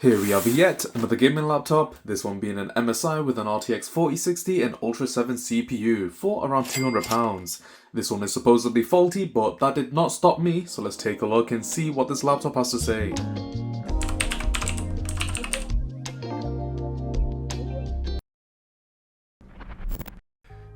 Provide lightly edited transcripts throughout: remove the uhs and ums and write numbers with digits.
Here we have yet another gaming laptop, this one being an MSI with an RTX 4060 and Ultra 7 CPU for around £200. This one is supposedly faulty, but that did not stop me, so let's take a look and see what this laptop has to say.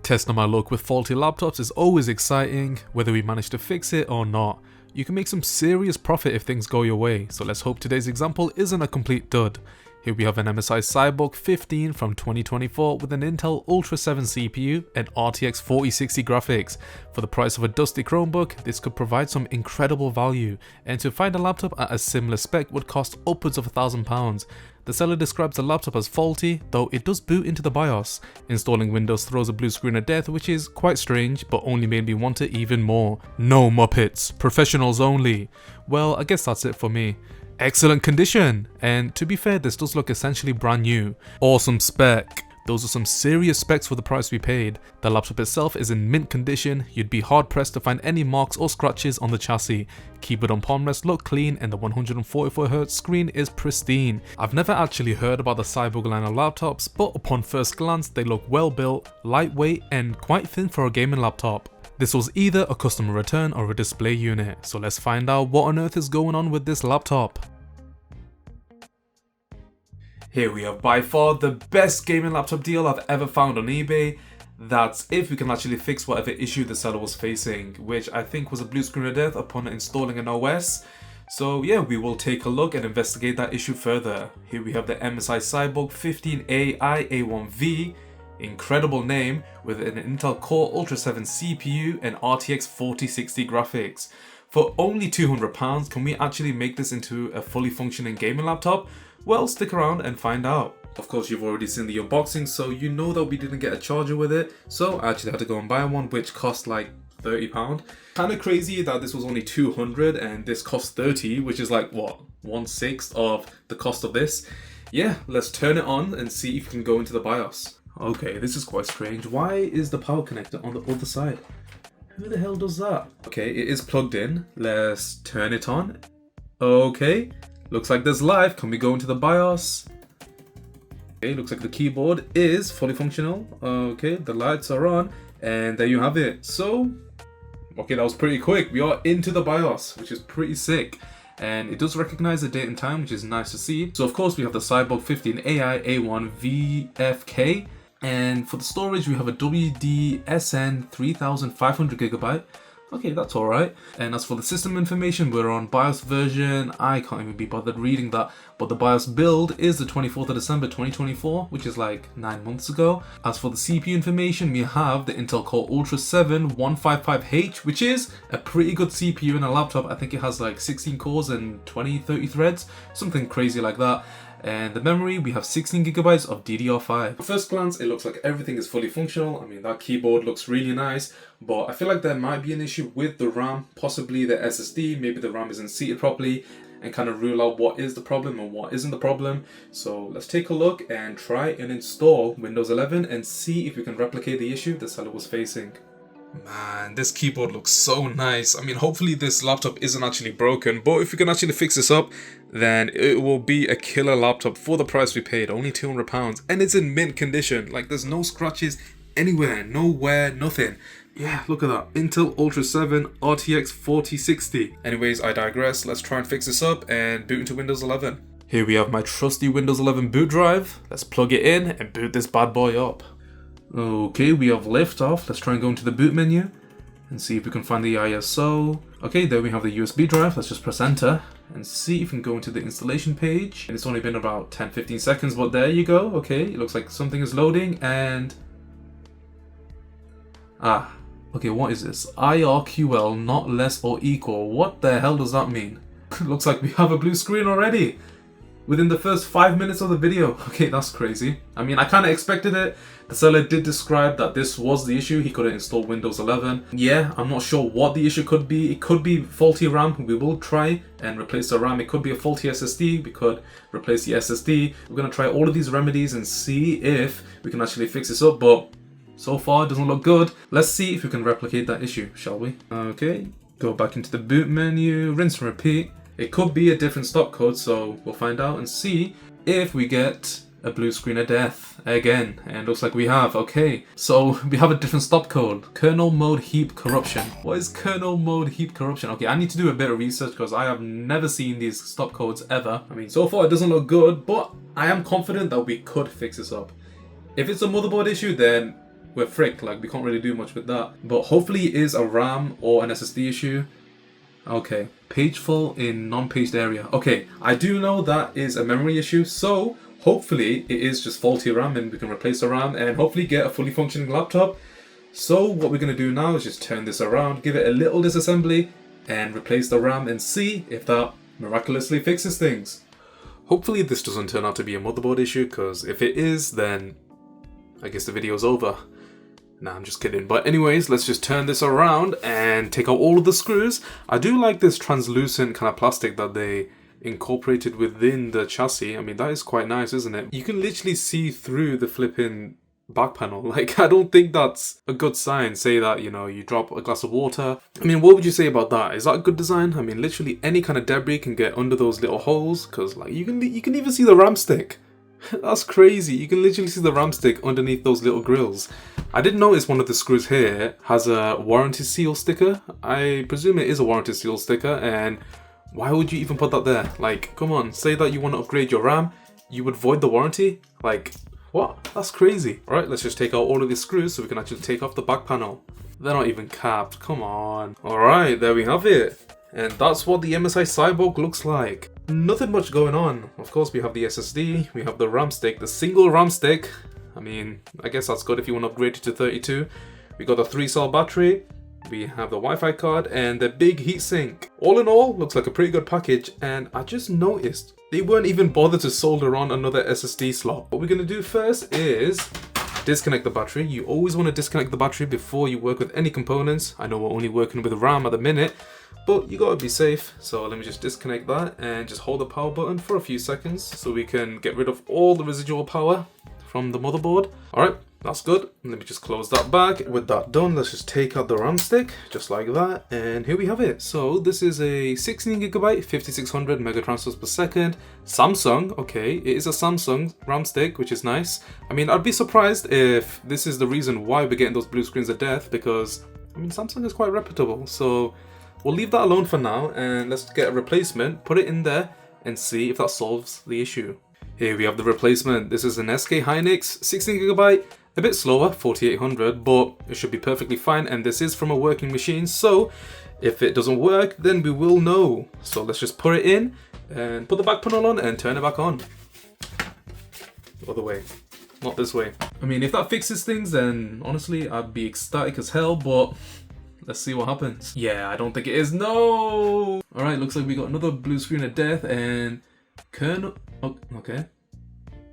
Testing my luck with faulty laptops is always exciting, whether we manage to fix it or not. You can make some serious profit if things go your way, so let's hope today's example isn't a complete dud. Here we have an MSI Cyborg 15 from 2024 with an Intel Ultra 7 CPU and RTX 4060 graphics. For the price of a dusty Chromebook, this could provide some incredible value, and to find a laptop at a similar spec would cost upwards of £1,000. The seller describes the laptop as faulty, though it does boot into the BIOS. Installing Windows throws a blue screen of death, which is quite strange, but only made me want it even more. No Muppets, professionals only. Well, I guess that's it for me. Excellent condition, and to be fair, this does look essentially brand new. Awesome spec. Those are some serious specs for the price we paid. The laptop itself is in mint condition. You'd be hard pressed to find any marks or scratches on the chassis. Keyboard and palm rest look clean, and the 144Hz screen is pristine. I've never actually heard about the Cyborg line of laptops, but upon first glance they look well built, lightweight and quite thin for a gaming laptop. This was either a customer return or a display unit, so let's find out what on earth is going on with this laptop. Here we have by far the best gaming laptop deal I've ever found on eBay. That's if we can actually fix whatever issue the seller was facing, which I think was a blue screen of death upon installing an OS. So yeah, we will take a look and investigate that issue further. Here we have the MSI Cyborg 15AI A1V, incredible name, with an Intel Core Ultra 7 CPU and RTX 4060 graphics. For only £200, can we actually make this into a fully functioning gaming laptop? Well, stick around and find out. Of course, you've already seen the unboxing, so you know that we didn't get a charger with it, so I actually had to go and buy one, which cost like £30. Kinda crazy that this was only 200 and this cost 30, which is like, what, 1/6 of the cost of this? Yeah, let's turn it on and see if we can go into the BIOS. Okay, this is quite strange. Why is the power connector on the other side? Who the hell does that? Okay, it is plugged in. Let's turn it on. Okay, looks like there's live. Can we go into the BIOS? Okay, looks like the keyboard is fully functional. Okay, the lights are on, and there you have it. So, okay, that was pretty quick. We are into the BIOS, which is pretty sick. And it does recognize the date and time, which is nice to see. So of course we have the Cyborg 15AI A1 VFK. And for the storage, we have a WDSN 3500GB. Okay, that's alright. And as for the system information, we're on BIOS version, I can't even be bothered reading that, but the BIOS build is the 24th of December 2024, which is like 9 months ago. As for the CPU information, we have the Intel Core Ultra 7 155H, which is a pretty good CPU in a laptop. I think it has like 16 cores and 30 threads, something crazy like that. And the memory, we have 16GB of DDR5. At first glance, it looks like everything is fully functional. I mean, that keyboard looks really nice, but I feel like there might be an issue with the RAM, possibly the SSD, maybe the RAM isn't seated properly, and kind of rule out what is the problem and what isn't the problem. So let's take a look and try and install Windows 11 and see if we can replicate the issue the seller was facing. Man, this keyboard looks so nice. I mean, hopefully this laptop isn't actually broken, but if we can actually fix this up, then it will be a killer laptop for the price we paid, only £200, and it's in mint condition. Like, there's no scratches anywhere, nowhere, nothing. Yeah, look at that. Intel Ultra 7 RTX 4060. Anyways, I digress. Let's try and fix this up and boot into Windows 11. Here we have my trusty Windows 11 boot drive. Let's plug it in and boot this bad boy up. Okay, we have liftoff. Let's try and go into the boot menu and see if we can find the ISO. Okay, there we have the USB drive. Let's just press enter and see if we can go into the installation page. And it's only been about 10-15 seconds, but there you go. Okay, it looks like something is loading and... okay, what is this? IRQL not less or equal. What the hell does that mean? Looks like we have a blue screen already within the first 5 minutes of the video. Okay, that's crazy. I mean, I kind of expected it. The seller did describe that this was the issue. He couldn't install Windows 11. Yeah, I'm not sure what the issue could be. It could be faulty RAM. We will try and replace the RAM. It could be a faulty SSD. We could replace the SSD. We're going to try all of these remedies and see if we can actually fix this up. But so far, it doesn't look good. Let's see if we can replicate that issue, shall we? Okay, go back into the boot menu, rinse and repeat. It could be a different stop code, so we'll find out and see if we get a blue screen of death again. And looks like we have. Okay, so we have a different stop code. Kernel mode heap corruption. What is kernel mode heap corruption? Okay, I need to do a bit of research because I have never seen these stop codes ever. I mean, so far it doesn't look good, but I am confident that we could fix this up. If it's a motherboard issue, then we're fricked. Like, we can't really do much with that. But hopefully it is a RAM or an SSD issue. Okay, page full in non-paged area. Okay, I do know that is a memory issue, so hopefully it is just faulty RAM and we can replace the RAM and hopefully get a fully functioning laptop. So what we're going to do now is just turn this around, give it a little disassembly and replace the RAM and see if that miraculously fixes things. Hopefully this doesn't turn out to be a motherboard issue, because if it is, then I guess the video's over. Nah, I'm just kidding. But anyways, let's just turn this around and take out all of the screws. I do like this translucent kind of plastic that they incorporated within the chassis. I mean, that is quite nice, isn't it? You can literally see through the flipping back panel. Like, I don't think that's a good sign. Say that, you know, you drop a glass of water. I mean, what would you say about that? Is that a good design? I mean, literally any kind of debris can get under those little holes, because like you can even see the RAM stick. That's crazy. You can literally see the RAM stick underneath those little grills. I did notice one of the screws here has a warranty seal sticker. I presume it is a warranty seal sticker, and why would you even put that there? Like, come on, say that you want to upgrade your RAM, you would void the warranty? Like, what? That's crazy. Alright, let's just take out all of these screws so we can actually take off the back panel. They're not even capped, come on. Alright, there we have it. And that's what the MSI Cyborg looks like. Nothing much going on. Of course, we have the SSD, we have the RAM stick, the single RAM stick. I mean, I guess that's good if you want to upgrade it to 32. We got a 3-cell battery, we have the Wi-Fi card, and the big heatsink. All in all, looks like a pretty good package, and I just noticed they weren't even bothered to solder on another SSD slot. What we're going to do first is disconnect the battery. You always want to disconnect the battery before you work with any components. I know we're only working with RAM at the minute, but you gotta be safe. So let me just disconnect that and just hold the power button for a few seconds so we can get rid of all the residual power from the motherboard. Alright, that's good. Let me just close that back. With that done, let's just take out the RAM stick, just like that, and here we have it. So this is a 16GB, 5600 megatransfers per second, Samsung. Okay, it is a Samsung RAM stick, which is nice. I mean, I'd be surprised if this is the reason why we're getting those blue screens of death, because, I mean, Samsung is quite reputable, so we'll leave that alone for now, and let's get a replacement, put it in there, and see if that solves the issue. Here we have the replacement. This is an SK Hynix 16GB, a bit slower, 4800, but it should be perfectly fine, and this is from a working machine, so if it doesn't work, then we will know. So let's just put it in, and put the back panel on, and turn it back on. Other way, not this way. I mean, if that fixes things, then honestly, I'd be ecstatic as hell, but let's see what happens. Yeah, I don't think it is. No! Alright, looks like we got another blue screen of death, and kernel... Oh, okay.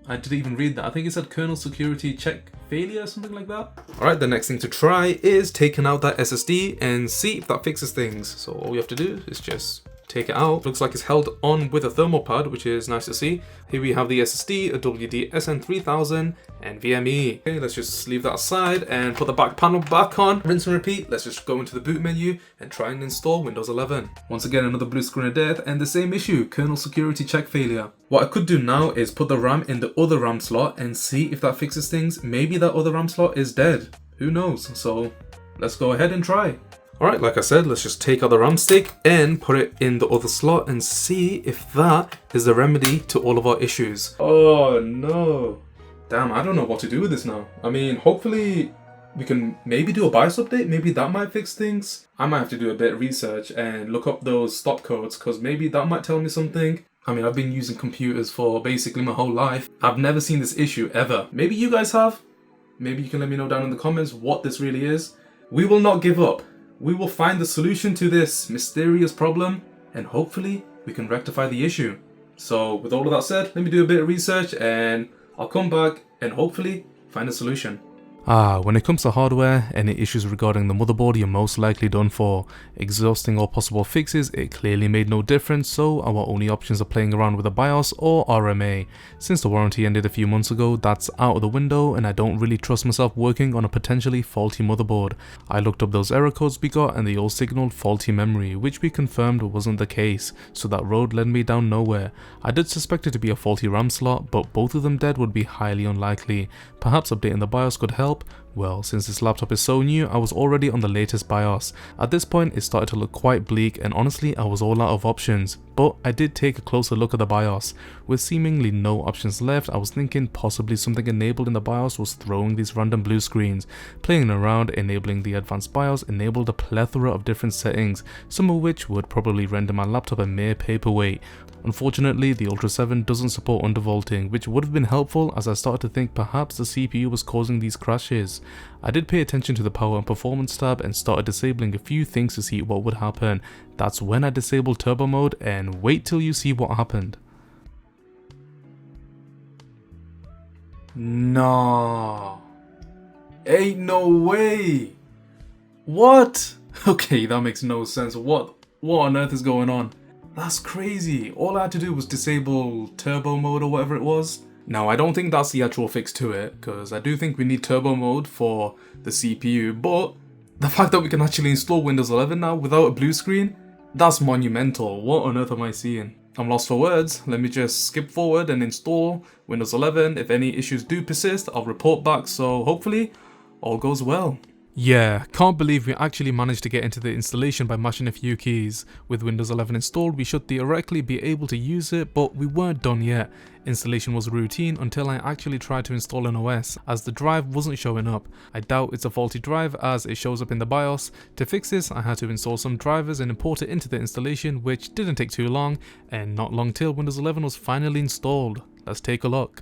I didn't even read that. I think it said kernel security check failure or something like that. Alright, the next thing to try is taking out that SSD and see if that fixes things. So all we have to do is just take it out. Looks like it's held on with a thermal pad, which is nice to see. Here we have the SSD, a WD-SN3000, and NVMe. Okay, let's just leave that aside and put the back panel back on. Rinse and repeat. Let's just go into the boot menu and try and install Windows 11. Once again, another blue screen of death and the same issue, kernel security check failure. What I could do now is put the RAM in the other RAM slot and see if that fixes things. Maybe that other RAM slot is dead. Who knows? So let's go ahead and try. Alright, like I said, let's just take out the RAM stick and put it in the other slot and see if that is the remedy to all of our issues. Oh no. Damn, I don't know what to do with this now. I mean, hopefully we can maybe do a BIOS update. Maybe that might fix things. I might have to do a bit of research and look up those stop codes, because maybe that might tell me something. I mean, I've been using computers for basically my whole life. I've never seen this issue ever. Maybe you guys have. Maybe you can let me know down in the comments what this really is. We will not give up. We will find the solution to this mysterious problem, and hopefully we can rectify the issue. So with all of that said, let me do a bit of research and I'll come back and hopefully find a solution. When it comes to hardware, any issues regarding the motherboard, you're most likely done for. Exhausting all possible fixes, it clearly made no difference, so our only options are playing around with a BIOS or RMA. Since the warranty ended a few months ago, that's out of the window and I don't really trust myself working on a potentially faulty motherboard. I looked up those error codes we got and they all signaled faulty memory, which we confirmed wasn't the case, so that road led me down nowhere. I did suspect it to be a faulty RAM slot, but both of them dead would be highly unlikely. Perhaps updating the BIOS could help. Well, since this laptop is so new, I was already on the latest BIOS. At this point, it started to look quite bleak and honestly, I was all out of options. But I did take a closer look at the BIOS. With seemingly no options left, I was thinking possibly something enabled in the BIOS was throwing these random blue screens. Playing around, enabling the advanced BIOS enabled a plethora of different settings, some of which would probably render my laptop a mere paperweight. Unfortunately, the Ultra 7 doesn't support undervolting, which would have been helpful as I started to think perhaps the CPU was causing these crashes. I did pay attention to the power and performance tab and started disabling a few things to see what would happen. That's when I disabled turbo mode, and wait till you see what happened. Nah. Ain't no way. What? Okay, that makes no sense. What on earth is going on? That's crazy. All I had to do was disable turbo mode or whatever it was. Now, I don't think that's the actual fix to it, because I do think we need turbo mode for the CPU, but the fact that we can actually install Windows 11 now without a blue screen, that's monumental. What on earth am I seeing? I'm lost for words. Let me just skip forward and install Windows 11. If any issues do persist, I'll report back, so hopefully all goes well. Yeah, can't believe we actually managed to get into the installation by mashing a few keys. With Windows 11 installed, we should theoretically be able to use it, but we weren't done yet. Installation was routine until I actually tried to install an OS, as the drive wasn't showing up. I doubt it's a faulty drive as it shows up in the BIOS. To fix this, I had to install some drivers and import it into the installation, which didn't take too long, and not long till Windows 11 was finally installed. Let's take a look.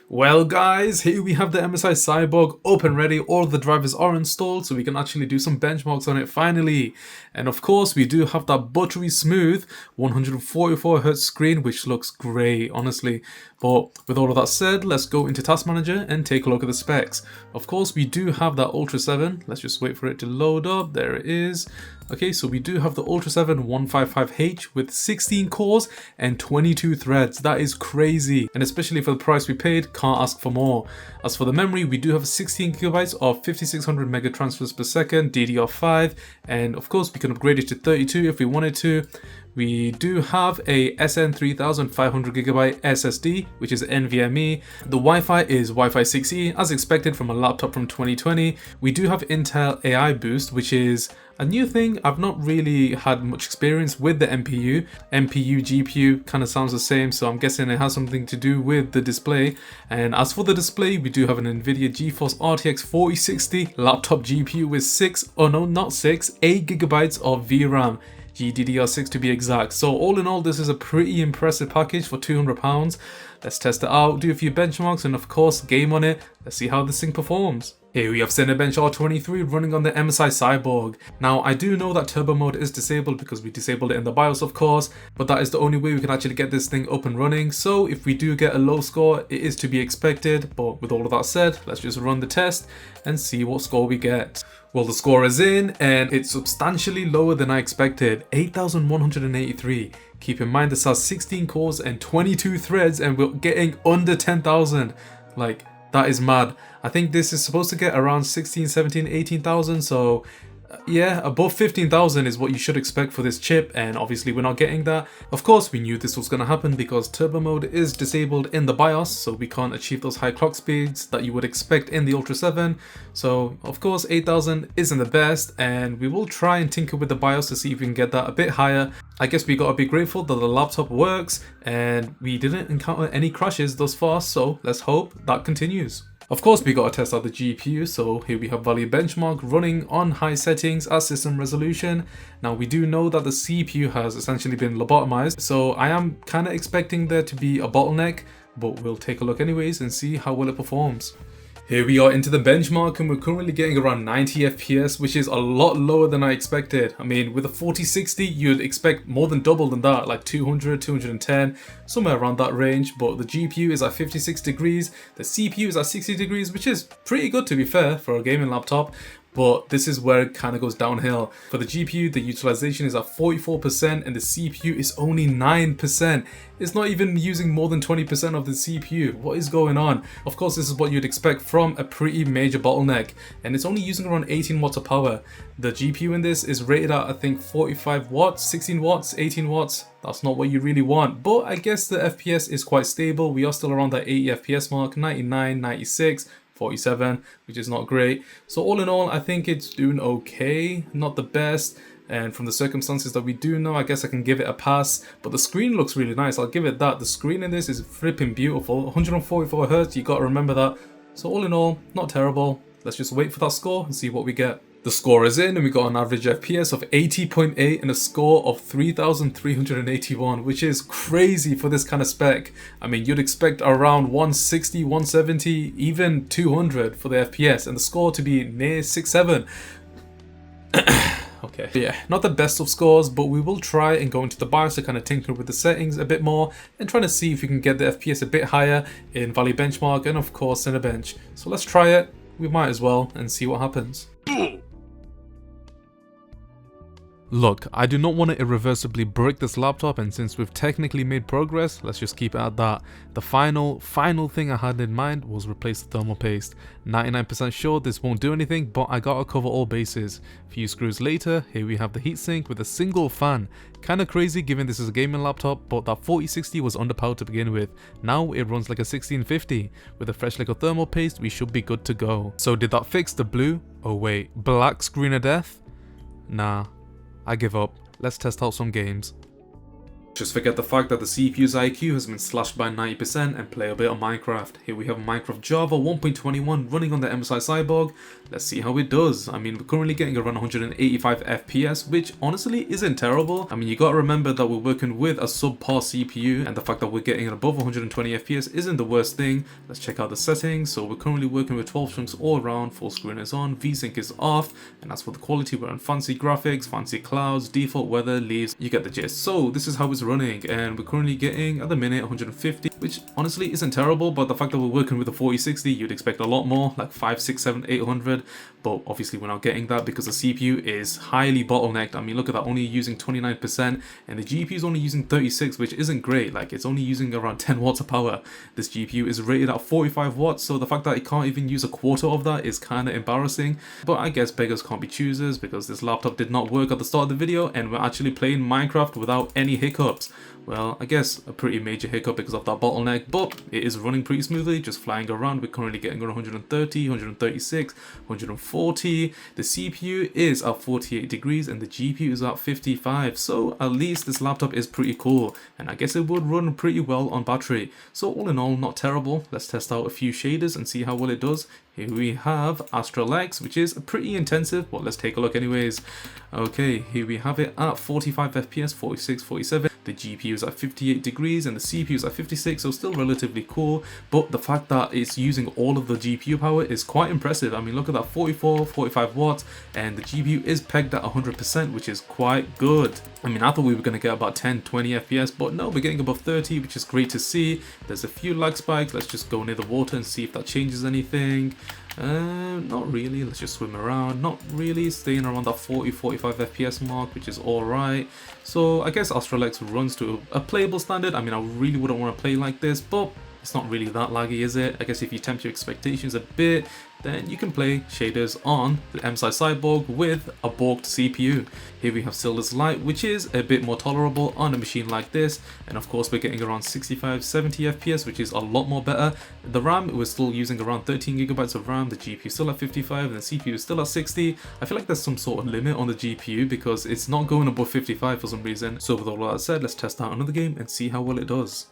Well guys, here we have the MSI Cyborg up and ready. All the drivers are installed so we can actually do some benchmarks on it finally. And of course we do have that buttery smooth 144Hz screen, which looks great honestly. But with all of that said, let's go into Task Manager and take a look at the specs. Of course we do have that Ultra 7. Let's just wait for it to load up. There it is. Okay, so we do have the Ultra 7 155H with 16 cores and 22 threads. That is crazy, and especially for the price we paid, can't ask for more. As for the memory, we do have 16GB of 5600 mega transfers per second DDR5, and of course we can upgrade it to 32 if we wanted to. We do have a SN3500GB SSD, which is NVMe. The Wi-Fi is Wi-Fi 6E, as expected from a laptop from 2020. We do have Intel AI Boost, which is a new thing. I've not really had much experience with the NPU. NPU, GPU kind of sounds the same, so I'm guessing it has something to do with the display. And as for the display, we do have an NVIDIA GeForce RTX 4060 laptop GPU with 8GB of VRAM. GDDR6 to be exact. So all in all, this is a pretty impressive package for £200. Let's test it out, do a few benchmarks, and of course game on it. Let's see how this thing performs. Here we have Cinebench R23 running on the MSI Cyborg. Now I do know that turbo mode is disabled because we disabled it in the BIOS of course, but that is the only way we can actually get this thing up and running. So if we do get a low score, it is to be expected, but with all of that said, let's just run the test and see what score we get. Well, the score is in and it's substantially lower than I expected, 8,183. Keep in mind this has 16 cores and 22 threads and we're getting under 10,000. Like, that is mad. I think this is supposed to get around 16, 17, 18,000, so yeah, above 15,000 is what you should expect for this chip, and obviously we're not getting that. Of course we knew this was going to happen because turbo mode is disabled in the BIOS, so we can't achieve those high clock speeds that you would expect in the Ultra 7. So of course 8,000 isn't the best, and we will try and tinker with the BIOS to see if we can get that a bit higher. I guess we gotta be grateful that the laptop works and we didn't encounter any crashes thus far, so let's hope that continues. Of course we gotta test out the GPU, so here we have Value Benchmark running on high settings at system resolution. Now we do know that the CPU has essentially been lobotomized, so I am kinda expecting there to be a bottleneck, but we'll take a look anyways and see how well it performs. Here we are into the benchmark and we're currently getting around 90 FPS, which is a lot lower than I expected. I mean, with a 4060, you'd expect more than double than that, like 200, 210, somewhere around that range. But the GPU is at 56 degrees, the CPU is at 60 degrees, which is pretty good to be fair for a gaming laptop. But this is where it kind of goes downhill. For the GPU, the utilization is at 44% and the CPU is only 9%. It's not even using more than 20% of the CPU. What is going on? Of course, this is what you'd expect from a pretty major bottleneck, and it's only using around 18 watts of power. The GPU in this is rated at, I think, 45 watts, 16 watts, 18 watts. That's not what you really want, but I guess the FPS is quite stable. We are still around that 80 FPS mark, 99, 96, 47, which is not great. So all in all, I think it's doing okay, not the best. And from the circumstances that we do know, I guess I can give it a pass. But the screen looks really nice, I'll give it that. The screen in this is flipping beautiful. 144 Hz, you gotta remember that. So all in all, not terrible. Let's just wait for that score and see what we get. The score is in and we got an average FPS of 80.8 and a score of 3,381, which is crazy for this kind of spec. I mean, you'd expect around 160, 170, even 200 for the FPS and the score to be near 6.7. Okay, yeah, not the best of scores, but we will try and go into the BIOS to kind of tinker with the settings a bit more and trying to see if we can get the FPS a bit higher in Value Benchmark and of course Cinebench. So let's try it, we might as well, and see what happens. Look, I do not want to irreversibly break this laptop, and since we've technically made progress, let's just keep it at that. The final thing I had in mind was replace the thermal paste. 99% sure this won't do anything, but I gotta cover all bases. A few screws later, here we have the heatsink with a single fan. Kinda crazy given this is a gaming laptop, but that 4060 was underpowered to begin with. Now it runs like a 1650. With a fresh lick of thermal paste, we should be good to go. So did that fix the blue? Oh wait, black screen of death? Nah. I give up. Let's test out some games. Just forget the fact that the CPU's IQ has been slashed by 90% and play a bit of Minecraft. Here we have Minecraft Java 1.21 running on the MSI Cyborg. Let's see how it does. I mean, we're currently getting around 185 FPS, which honestly isn't terrible. I mean, you gotta remember that we're working with a subpar CPU, and the fact that we're getting above 120 FPS isn't the worst thing. Let's check out the settings. So we're currently working with 12 chunks all around, full screen is on, VSync is off, and as for the quality, we're on fancy graphics, fancy clouds, default weather, leaves, you get the gist. So this is how it's running, and we're currently getting at the minute 150, which honestly isn't terrible, but the fact that we're working with a 4060, you'd expect a lot more, like 5, 6, 7, 800, but obviously we're not getting that because the CPU is highly bottlenecked. I mean, look at that, only using 29%, and the GPU is only using 36, which isn't great. Like, it's only using around 10 watts of power. This GPU is rated at 45 watts, so the fact that it can't even use a quarter of that is kind of embarrassing, but I guess beggars can't be choosers because this laptop did not work at the start of the video, and we're actually playing Minecraft without any hiccups. Well, I guess a pretty major hiccup because of that bottleneck, but it is running pretty smoothly, just flying around. We're currently getting around 130, 136, 140. The CPU is at 48 degrees and the GPU is at 55. So at least this laptop is pretty cool, and I guess it would run pretty well on battery. So all in all, not terrible. Let's test out a few shaders and see how well it does. Here we have Astral X, which is pretty intensive, but let's take a look anyways. Okay, here we have it at 45 FPS, 46, 47. The GPU is at 58 degrees and the CPU is at 56, so still relatively cool. But the fact that it's using all of the GPU power is quite impressive. I mean, look at that, 44, 45 watts, and the GPU is pegged at 100%, which is quite good. I mean, I thought we were going to get about 10, 20 FPS, but no, we're getting above 30, which is great to see. There's a few lag spikes. Let's just go near the water and see if that changes anything. Not really. Let's just swim around. Not really. Staying around that 40, 45 FPS mark, which is alright. So I guess Astral X runs to a playable standard. I mean, I really wouldn't want to play like this, but it's not really that laggy, is it? I guess if you tempt your expectations a bit, then you can play shaders on the MSI Cyborg with a borked CPU. Here we have Silver's Light, which is a bit more tolerable on a machine like this, and of course we're getting around 65, 70 FPS, which is a lot more better. The RAM, we're still using around 13 gigabytes of RAM, the GPU still at 55, and the CPU is still at 60. I feel like there's some sort of limit on the GPU because it's not going above 55 for some reason. So with all that said, let's test out another game and see how well it does.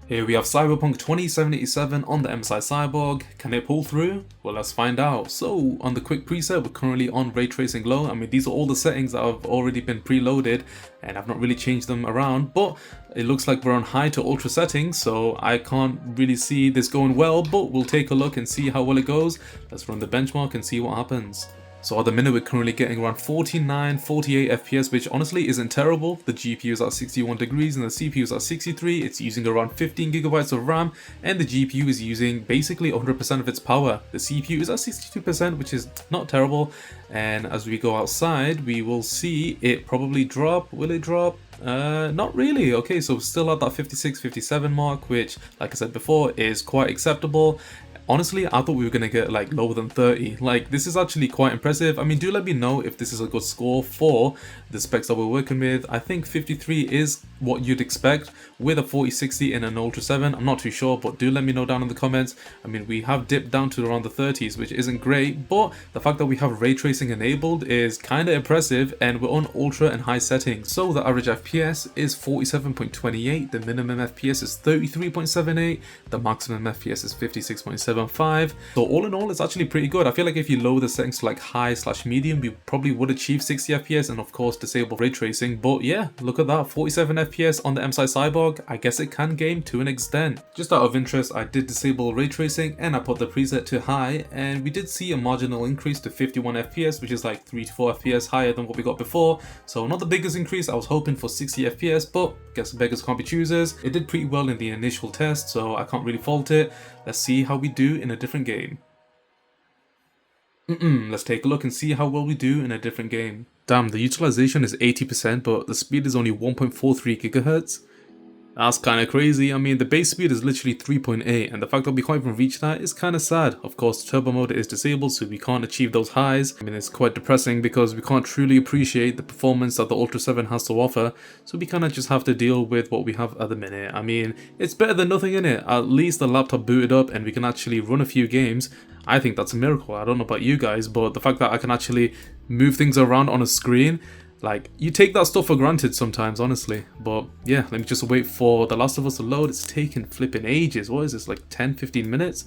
Here we have Cyberpunk 2077 on the MSI Cyborg. Can it pull through? Well, let's find out. So, on the quick preset, we're currently on ray tracing low. I mean, these are all the settings that have already been preloaded and I've not really changed them around, but it looks like we're on high to ultra settings, so I can't really see this going well, but we'll take a look and see how well it goes. Let's run the benchmark and see what happens. So at the minute we're currently getting around 49, 48 FPS, which honestly isn't terrible. The GPU is at 61 degrees and the CPU is at 63. It's using around 15 gigabytes of RAM and the GPU is using basically 100% of its power. The CPU is at 62%, which is not terrible. And as we go outside, we will see it probably drop. Will it drop? Not really. Okay, so still at that 56, 57 mark, which, like I said before, is quite acceptable. Honestly, I thought we were going to get like lower than 30. Like, this is actually quite impressive. I mean, do let me know if this is a good score for the specs that we're working with. I think 53 is what you'd expect with a 4060 and an Ultra 7. I'm not too sure, but do let me know down in the comments. I mean, we have dipped down to around the 30s, which isn't great, but the fact that we have ray tracing enabled is kind of impressive, and we're on ultra and high settings. So the average FPS is 47.28, the minimum FPS is 33.78, the maximum FPS is 56.75. So all in all, it's actually pretty good. I feel like if you lower the settings to like high/medium, we probably would achieve 60 FPS and of course disable ray tracing. But yeah, look at that, 47 FPS on the MSI Cyborg. I guess it can game to an extent. Just out of interest, I did disable ray tracing and I put the preset to high, and we did see a marginal increase to 51 FPS, which is like 3 to 4 FPS higher than what we got before. So not the biggest increase. I was hoping for 60 FPS, but guess beggars can't be choosers. It did pretty well in the initial test, so I can't really fault it. Let's see how we do in a different game. Let's take a look and see how well we do in a different game. Damn, the utilization is 80%, but the speed is only 1.43 gigahertz. That's kind of crazy. I mean, the base speed is literally 3.8, and the fact that we can't even reach that is kind of sad. Of course, turbo mode is disabled, so we can't achieve those highs. I mean, it's quite depressing because we can't truly appreciate the performance that the Ultra 7 has to offer, so we kind of just have to deal with what we have at the minute. I mean, it's better than nothing in it. At least the laptop booted up and we can actually run a few games. I think that's a miracle. I don't know about you guys, but the fact that I can actually move things around on a screen, like, you take that stuff for granted sometimes, honestly. But yeah, let me just wait for The Last of Us to load. It's taking flipping ages. What is this, like 10-15 minutes?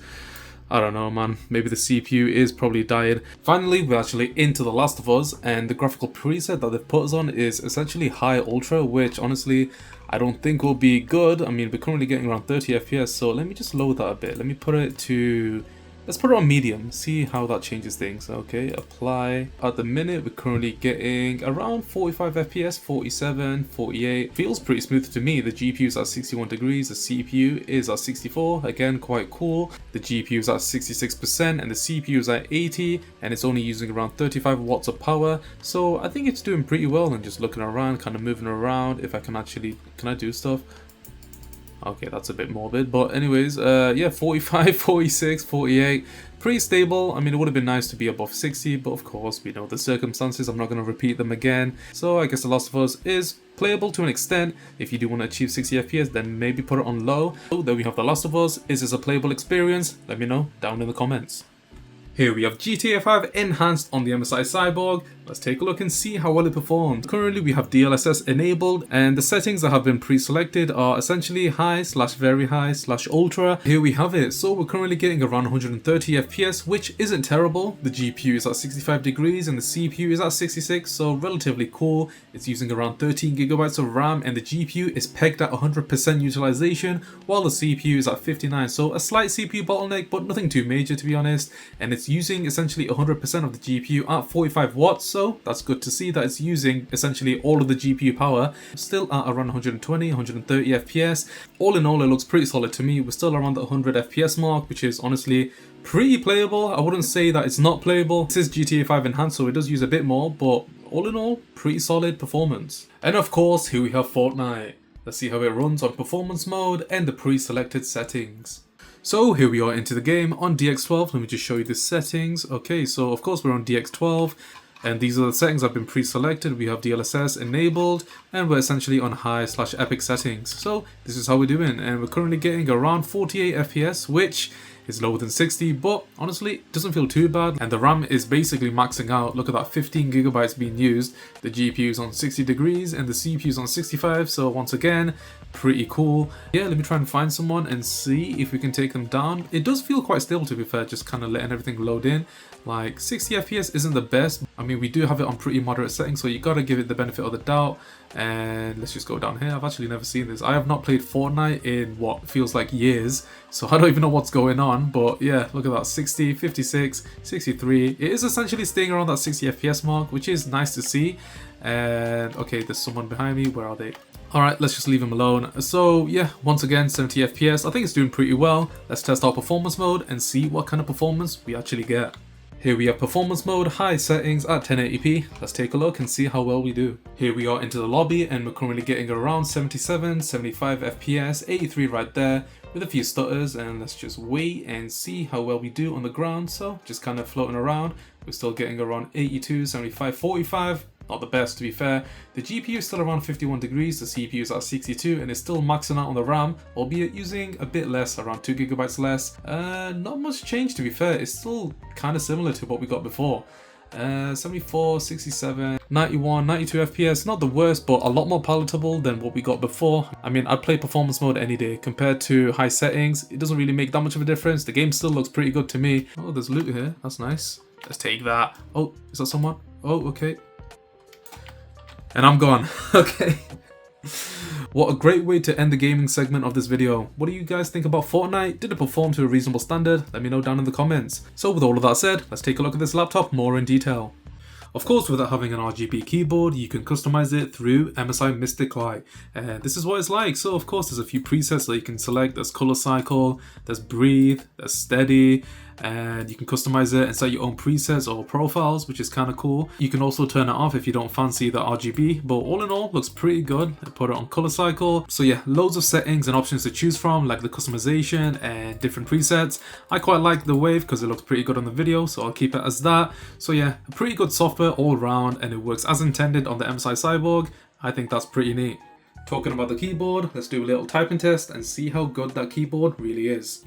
I don't know, man. Maybe the CPU is probably dying. Finally, we're actually into The Last of Us, and the graphical preset that they've put us on is essentially high ultra, which honestly I don't think will be good. I mean, we're currently getting around 30 FPS, so let me just lower that a bit. Let me put it to... let's put it on medium, see how that changes things. Okay, apply. At the minute, we're currently getting around 45 FPS, 47, 48. Feels pretty smooth to me. The GPU is at 61 degrees, the CPU is at 64. Again, quite cool. The GPU is at 66% and the CPU is at 80, and it's only using around 35 watts of power. So I think it's doing pretty well. And just looking around, kind of moving around. If I can actually, can I do stuff? Okay, that's a bit morbid, but anyways, yeah, 45, 46, 48, pretty stable. I mean, it would have been nice to be above 60, but of course, we know the circumstances. I'm not going to repeat them again. So I guess The Last of Us is playable to an extent. If you do want to achieve 60 FPS, then maybe put it on low. So there we have The Last of Us. Is this a playable experience? Let me know down in the comments. Here we have GTA 5 enhanced on the MSI Cyborg. Let's take a look and see how well it performs. Currently we have DLSS enabled, and the settings that have been pre-selected are essentially high/very high/ultra. Here we have it. So we're currently getting around 130 FPS, which isn't terrible. The GPU is at 65 degrees and the CPU is at 66, so relatively cool. It's using around 13 gigabytes of RAM and the GPU is pegged at 100% utilization, while the CPU is at 59. So a slight CPU bottleneck, but nothing too major to be honest. And it's using essentially 100% of the GPU at 45 watts, so that's good to see that it's using essentially all of the GPU power. Still at around 120, 130 FPS. All in all, it looks pretty solid to me. We're still around the 100 FPS mark, which is honestly pretty playable. I wouldn't say that it's not playable. This is GTA 5 enhanced, so it does use a bit more, but all in all, pretty solid performance. And of course, here we have Fortnite. Let's see how it runs on performance mode and the pre-selected settings. So here we are into the game on DX12. Let me just show you the settings. Okay, so of course we're on DX12 and these are the settings that have been pre-selected. We have DLSS enabled and we're essentially on high/epic settings. So this is how we're doing, and we're currently getting around 48 FPS, which is lower than 60, but honestly, it doesn't feel too bad. And the RAM is basically maxing out. Look at that, 15 gigabytes being used. The GPU is on 60 degrees and the CPU is on 65. So once again, pretty cool. Yeah, let me try and find someone and see if we can take them down. It does feel quite stable, to be fair, just kind of letting everything load in. Like 60 FPS isn't the best. I mean, we do have it on pretty moderate settings, so you gotta give it the benefit of the doubt. And let's just go down here. I've actually never seen this. I have not played Fortnite in what feels like years, so I don't even know what's going on. But yeah, look at that, 60, 56, 63. It is essentially staying around that 60 FPS mark, which is nice to see. And okay, there's someone behind me. Where are they? Alright, let's just leave him alone. So yeah, once again, 70 FPS. I think it's doing pretty well. Let's test our performance mode and see what kind of performance we actually get. Here we have performance mode, high settings at 1080p. Let's take a look and see how well we do. Here we are into the lobby and we're currently getting around 77, 75 FPS, 83 right there with a few stutters, and let's just wait and see how well we do on the ground. So just kind of floating around. We're still getting around 82, 75, 45. Not the best, to be fair. The GPU is still around 51 degrees, the CPU is at 62 and it's still maxing out on the RAM, albeit using a bit less, around 2 gigabytes less. Not much change, to be fair. It's still kind of similar to what we got before. 74, 67, 91, 92 FPS, not the worst, but a lot more palatable than what we got before. I mean, I'd play performance mode any day. Compared to high settings, it doesn't really make that much of a difference. The game still looks pretty good to me. Oh, there's loot here. That's nice. Let's take that. Oh, is that someone? Oh, okay. And I'm gone. Okay. What a great way to end the gaming segment of this video. What do you guys think about Fortnite? Did it perform to a reasonable standard? Let me know down in the comments. So with all of that said, let's take a look at this laptop more in detail. Of course, without having an RGB keyboard, you can customize it through MSI Mystic Light. And this is what it's like. So of course, there's a few presets that you can select. There's color cycle, there's breathe, there's steady, and you can customize it and set your own presets or profiles, which is kind of cool. You can also turn it off if you don't fancy the RGB, but all in all, looks pretty good. I put it on color cycle. So yeah, loads of settings and options to choose from, like the customization and different presets. I quite like the wave because it looks pretty good on the video, so I'll keep it as that. So yeah, pretty good software all around, and it works as intended on the MSI Cyborg. I think that's pretty neat. Talking about the keyboard, let's do a little typing test and see how good that keyboard really is.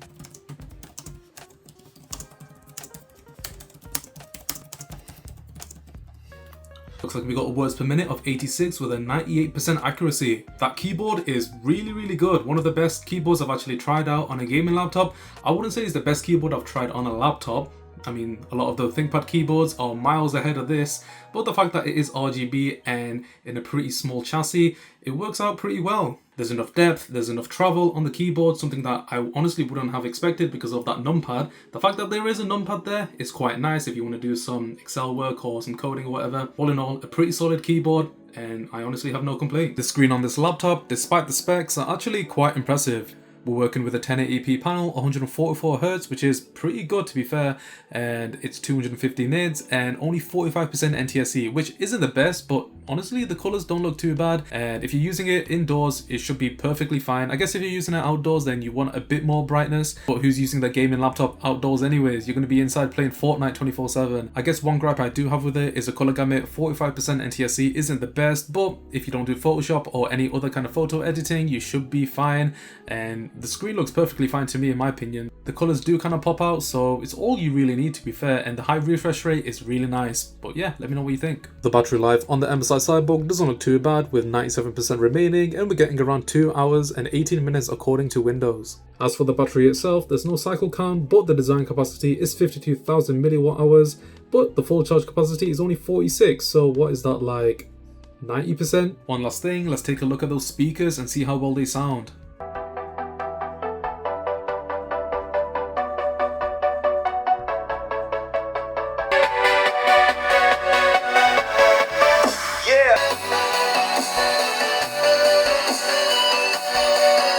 Looks like we got words per minute of 86 with a 98% accuracy. That keyboard is really good. One of the best keyboards I've actually tried out on a gaming laptop. I wouldn't say it's the best keyboard I've tried on a laptop. I mean, a lot of the ThinkPad keyboards are miles ahead of this, but the fact that it is RGB and in a pretty small chassis, it works out pretty well. There's enough depth, there's enough travel on the keyboard, something that I honestly wouldn't have expected because of that numpad. The fact that there is a numpad there is quite nice if you want to do some Excel work or some coding or whatever. All in all, a pretty solid keyboard, and I honestly have no complaint. The screen on this laptop, despite the specs, are actually quite impressive. We're working with a 1080p panel, 144Hz, which is pretty good to be fair, and it's 250 nits and only 45% NTSC, which isn't the best, but honestly the colors don't look too bad, and if you're using it indoors, it should be perfectly fine. I guess if you're using it outdoors, then you want a bit more brightness, but who's using their gaming laptop outdoors anyways? You're going to be inside playing Fortnite 24/7. I guess one gripe I do have with it is the color gamut. 45% NTSC isn't the best, but if you don't do Photoshop or any other kind of photo editing, you should be fine, and the screen looks perfectly fine to me in my opinion. The colors do kind of pop out, so it's all you really need to be fair, and the high refresh rate is really nice. But yeah, let me know what you think. The battery life on the MSI Cyborg doesn't look too bad with 97% remaining, and we're getting around 2 hours and 18 minutes according to Windows. As for the battery itself, there's no cycle count, but the design capacity is 52,000 milliwatt hours, but the full charge capacity is only 46, so what is that, like 90%? One last thing, let's take a look at those speakers and see how well they sound.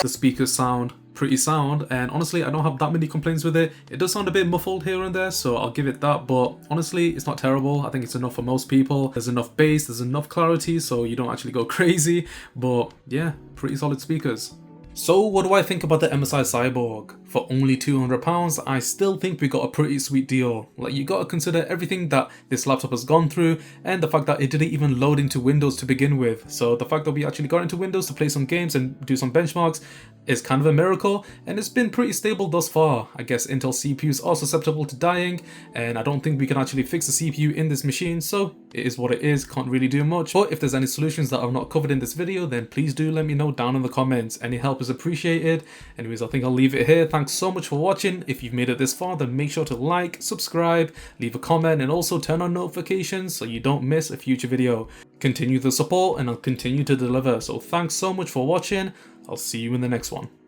The speakers sound pretty sound, and honestly I don't have that many complaints with it. It does sound a bit muffled here and there, so I'll give it that, but honestly it's not terrible. I think it's enough for most people. There's enough bass, there's enough clarity, so you don't actually go crazy, but yeah, pretty solid speakers. So what do I think about the MSI Cyborg? for only £200, I still think we got a pretty sweet deal. Like, you gotta consider everything that this laptop has gone through and the fact that it didn't even load into Windows to begin with. So the fact that we actually got into Windows to play some games and do some benchmarks is kind of a miracle, and it's been pretty stable thus far. I guess Intel CPUs are susceptible to dying, and I don't think we can actually fix the CPU in this machine, so it is what it is, can't really do much. But if there's any solutions that I've not covered in this video, then please do let me know down in the comments. Any help is appreciated. Anyways, I think I'll leave it here. Thanks so much for watching. If you've made it this far, then make sure to like, subscribe, leave a comment, and also turn on notifications so you don't miss a future video. Continue the support and I'll continue to deliver. So thanks so much for watching. I'll see you in the next one.